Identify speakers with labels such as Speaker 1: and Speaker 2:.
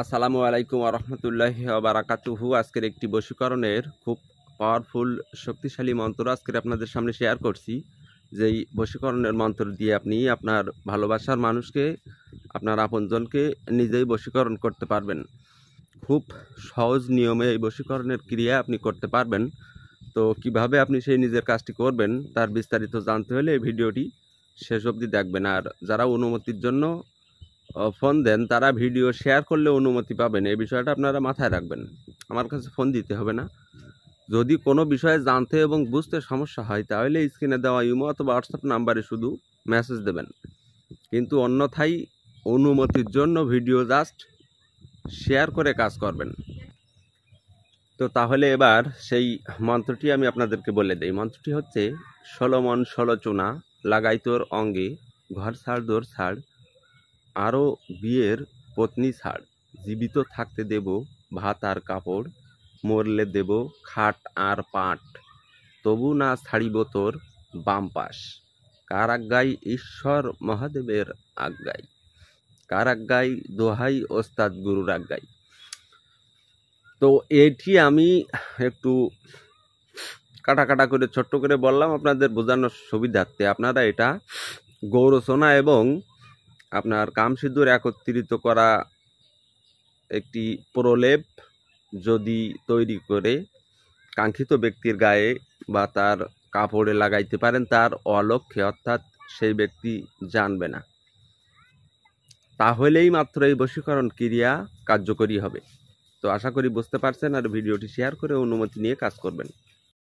Speaker 1: আসসালামু আলাইকুম রহমতুল্লাহি বারাকাতুহু। আজকের একটি বশীকরণের খুব পাওয়ারফুল শক্তিশালী মন্ত্র আজকের আপনাদের সামনে শেয়ার করছি। যেই বশীকরণের মন্ত্র দিয়ে আপনি আপনার ভালোবাসার মানুষকে, আপনার আপনজনকে নিজেই বশীকরণ করতে পারবেন। খুব সহজ নিয়মে এই বশীকরণের ক্রিয়া আপনি করতে পারবেন। তো কিভাবে আপনি সেই নিজের কাজটি করবেন তার বিস্তারিত জানতে হলে এই ভিডিওটি শেষ অবধি দেখবেন। আর যারা অনুমতির জন্য ফোন দেন তারা ভিডিও শেয়ার করলে অনুমতি পাবেন, এই বিষয়টা আপনারা মাথায় রাখবেন। আমার কাছে ফোন দিতে হবে না। যদি কোনো বিষয়ে জানতে এবং বুঝতে সমস্যা হয় তাহলে স্ক্রিনে দেওয়া ইমো অথবা হোয়াটসঅ্যাপ নাম্বারে শুধু মেসেজ দেবেন, কিন্তু অন্যথায় অনুমতির জন্য ভিডিও জাস্ট শেয়ার করে কাজ করবেন। তো তাহলে এবার সেই মন্ত্রটি আমি আপনাদেরকে বলে দেই। মন্ত্রটি হচ্ছে 16 মণ 16 চুনা লাগাই তোর অঙ্গে, ঘর ছাড় দোর ছাড়, আরও বিয়ের পত্নী ছাড়, জীবিত থাকতে দেব ভাত আর কাপড়, মরলে দেব খাট আর পাট, তবু না ছাড়িব তোর বাম পাশ, কার আজ্ঞায় ঈশ্বর মহাদেবের আজ্ঞায়, কার আজ্ঞায় দোহাই ওস্তাদ গুরুর আজ্ঞায়। তো এটি আমি একটু কাটা কাটা করে ছোট্ট করে বললাম আপনাদের বোঝানোর সুবিধার্থে। আপনারা এটা গৌরচনা এবং আপনার কামসিঁদুর একত্রিত করা একটি প্রলেপ যদি তৈরি করে কাঙ্ক্ষিত ব্যক্তির গায়ে বা তার কাপড়ে লাগাইতে পারেন, তার অলক্ষ্যে অর্থাৎ সেই ব্যক্তি জানবে না, তাহলেই মাত্র এই বশীকরণ ক্রিয়া কার্যকরী হবে। তো আশা করি বুঝতে পারছেন, আর ভিডিওটি শেয়ার করে অনুমতি নিয়ে কাজ করবেন।